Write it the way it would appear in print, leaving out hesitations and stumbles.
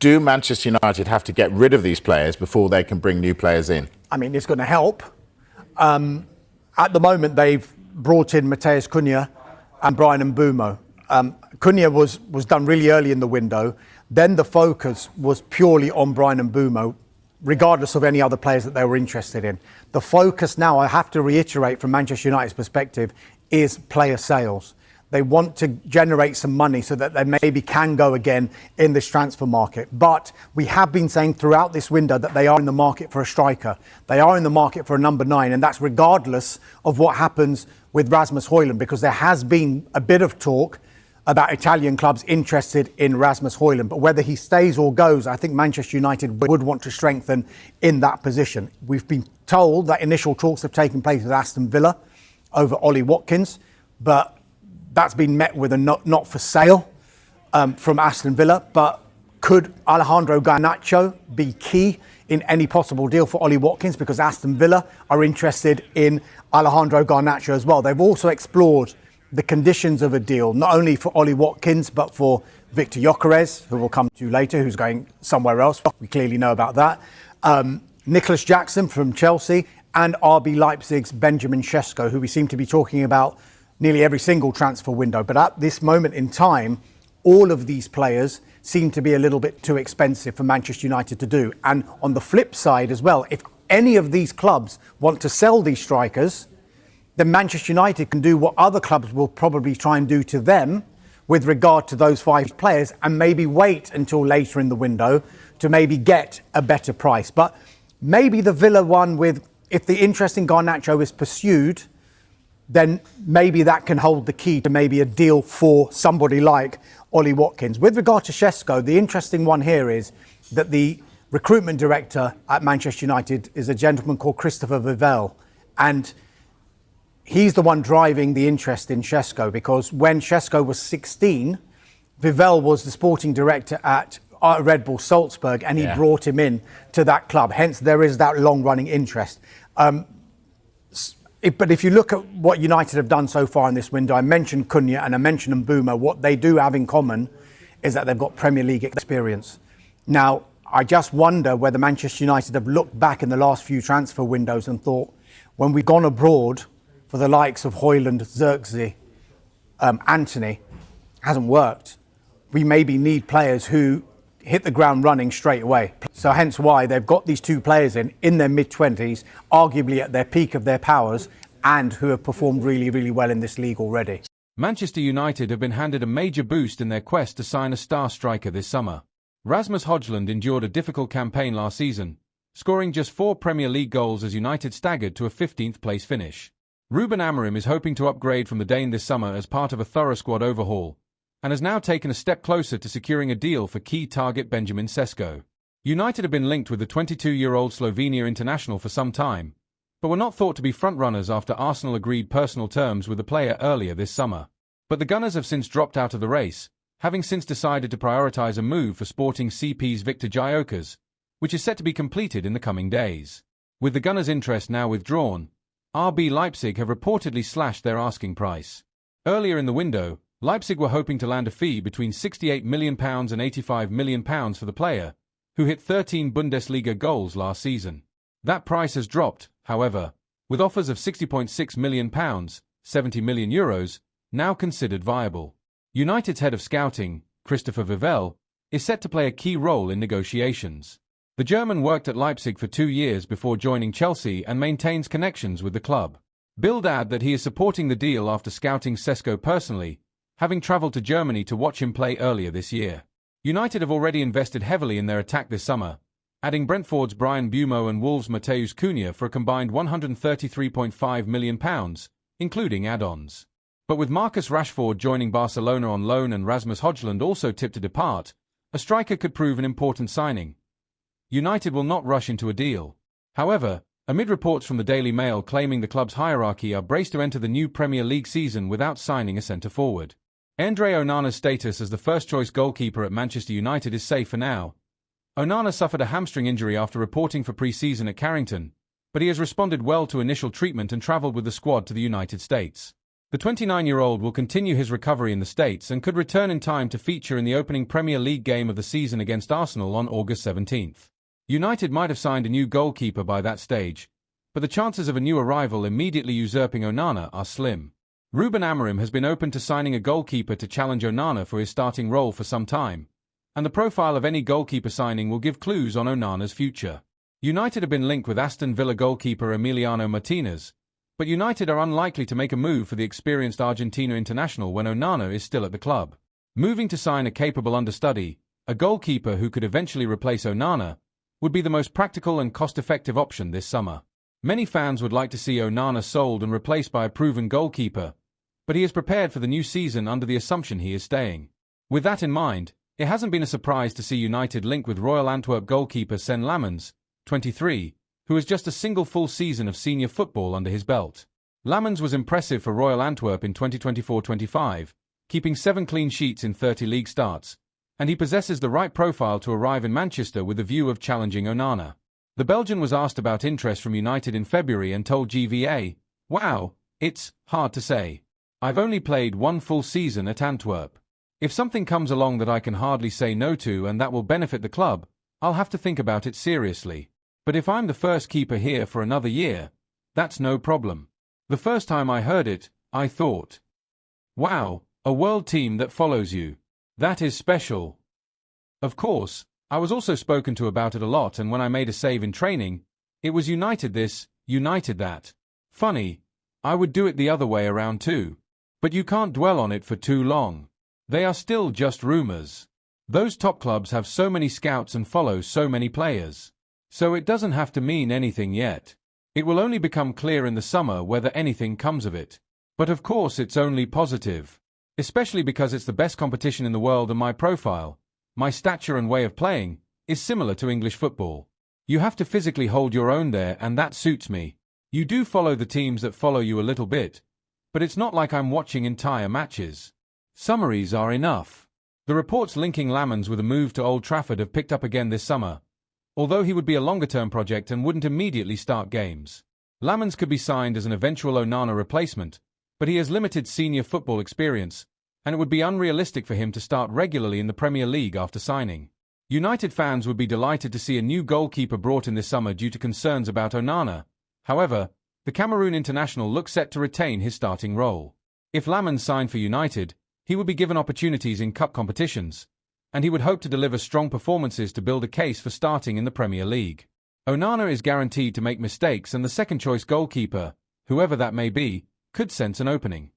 do Manchester United have to get rid of these players before they can bring new players in? I mean, it's going to help. At the moment, they've brought in Matheus Cunha and Bryan Mbeumo. Cunha was done really early in the window. Then the focus was purely on Bryan Mbeumo, regardless of any other players that they were interested in. The focus now, I have to reiterate from Manchester United's perspective, is player sales. They want to generate some money so that they maybe can go again in this transfer market. But we have been saying throughout this window that they are in the market for a striker. They are in the market for a number 9, and that's regardless of what happens with Rasmus Højlund, because there has been a bit of talk about Italian clubs interested in Rasmus Højlund. But whether he stays or goes, I think Manchester United would want to strengthen in that position. We've been told that initial talks have taken place with Aston Villa over Ollie Watkins, but that's been met with a not for sale from Aston Villa. But could Alejandro Garnacho be key in any possible deal for Ollie Watkins? Because Aston Villa are interested in Alejandro Garnacho as well. They've also explored the conditions of a deal, not only for Ollie Watkins, but for Victor Gyökeres, who we'll come to later, who's going somewhere else. We clearly know about that. Nicholas Jackson from Chelsea, and RB Leipzig's Benjamin Sesko, who we seem to be talking about nearly every single transfer window. But at this moment in time, all of these players seem to be a little bit too expensive for Manchester United to do. And on the flip side as well, if any of these clubs want to sell these strikers, then Manchester United can do what other clubs will probably try and do to them with regard to those 5 players, and maybe wait until later in the window to maybe get a better price. But maybe the Villa one, with if the interest in Garnacho is pursued, then maybe that can hold the key to maybe a deal for somebody like Ollie Watkins. With regard to Sesko, the interesting one here is that the recruitment director at Manchester United is a gentleman called Christopher Vivell, and he's the one driving the interest in Sesko, because when Sesko was 16, Vivell was the sporting director at Red Bull Salzburg, and he brought him in to that club. Hence, there is that long-running interest. But if you look at what United have done so far in this window, I mentioned Cunha and I mentioned Mbeumo. What they do have in common is that they've got Premier League experience. Now, I just wonder whether Manchester United have looked back in the last few transfer windows and thought, when we've gone abroad for the likes of Højlund, Xerxes, Antony, hasn't worked. We maybe need players who hit the ground running straight away. So hence why they've got these 2 players in their mid-20s, arguably at their peak of their powers, and who have performed really, really well in this league already. Manchester United have been handed a major boost in their quest to sign a star striker this summer. Rasmus Højlund endured a difficult campaign last season, scoring just 4 Premier League goals as United staggered to a 15th place finish. Ruben Amorim is hoping to upgrade from the Dane this summer as part of a thorough squad overhaul, and has now taken a step closer to securing a deal for key target Benjamin Sesko. United have been linked with the 22-year-old Slovenia international for some time, but were not thought to be frontrunners after Arsenal agreed personal terms with the player earlier this summer. But the Gunners have since dropped out of the race, having since decided to prioritise a move for Sporting CP's Victor Gyökeres, which is set to be completed in the coming days. With the Gunners' interest now withdrawn, RB Leipzig have reportedly slashed their asking price. Earlier in the window, Leipzig were hoping to land a fee between £68 million and £85 million for the player, who hit 13 Bundesliga goals last season. That price has dropped, however, with offers of £60.6 million, €70 million, now considered viable. United's head of scouting, Christopher Vivell, is set to play a key role in negotiations. The German worked at Leipzig for 2 years before joining Chelsea and maintains connections with the club. Bild add that he is supporting the deal after scouting Sesko personally, having travelled to Germany to watch him play earlier this year. United have already invested heavily in their attack this summer, adding Brentford's Bryan Mbeumo and Wolves' Matheus Cunha for a combined £133.5 million, including add-ons. But with Marcus Rashford joining Barcelona on loan and Rasmus Højlund also tipped to depart, a striker could prove an important signing. United will not rush into a deal. However, amid reports from the Daily Mail claiming the club's hierarchy are braced to enter the new Premier League season without signing a centre-forward. Andre Onana's status as the first-choice goalkeeper at Manchester United is safe for now. Onana suffered a hamstring injury after reporting for pre-season at Carrington, but he has responded well to initial treatment and travelled with the squad to the United States. The 29-year-old will continue his recovery in the States and could return in time to feature in the opening Premier League game of the season against Arsenal on August 17th. United might have signed a new goalkeeper by that stage, but the chances of a new arrival immediately usurping Onana are slim. Ruben Amorim has been open to signing a goalkeeper to challenge Onana for his starting role for some time, and the profile of any goalkeeper signing will give clues on Onana's future. United have been linked with Aston Villa goalkeeper Emiliano Martinez, but United are unlikely to make a move for the experienced Argentina international when Onana is still at the club. Moving to sign a capable understudy, a goalkeeper who could eventually replace Onana, would be the most practical and cost-effective option this summer. Many fans would like to see Onana sold and replaced by a proven goalkeeper, but he is prepared for the new season under the assumption he is staying. With that in mind, it hasn't been a surprise to see United linked with Royal Antwerp goalkeeper Lammens, 23, who has just a single full season of senior football under his belt. Lammens was impressive for Royal Antwerp in 2024-25, keeping 7 clean sheets in 30 league starts, and he possesses the right profile to arrive in Manchester with the view of challenging Onana. The Belgian was asked about interest from United in February and told GVA, "Wow, it's hard to say. I've only played 1 full season at Antwerp. If something comes along that I can hardly say no to and that will benefit the club, I'll have to think about it seriously. But if I'm the first keeper here for another year, that's no problem." The first time I heard it, I thought, wow, a world team that follows you. That is special. Of course, I was also spoken to about it a lot, and when I made a save in training, it was United this, United that. Funny, I would do it the other way around too. But you can't dwell on it for too long. They are still just rumors. Those top clubs have so many scouts and follow so many players. So it doesn't have to mean anything yet. It will only become clear in the summer whether anything comes of it. But of course it's only positive. Especially because it's the best competition in the world and my profile, my stature and way of playing, is similar to English football. You have to physically hold your own there, and that suits me. You do follow the teams that follow you a little bit, but it's not like I'm watching entire matches. Summaries are enough. The reports linking Lammens with a move to Old Trafford have picked up again this summer, although he would be a longer-term project and wouldn't immediately start games. Lammens could be signed as an eventual Onana replacement, but he has limited senior football experience, and it would be unrealistic for him to start regularly in the Premier League after signing. United fans would be delighted to see a new goalkeeper brought in this summer due to concerns about Onana. However, the Cameroon international looks set to retain his starting role. If Lammens signed for United, he would be given opportunities in cup competitions, and he would hope to deliver strong performances to build a case for starting in the Premier League. Onana is guaranteed to make mistakes, and the second-choice goalkeeper, whoever that may be, could sense an opening.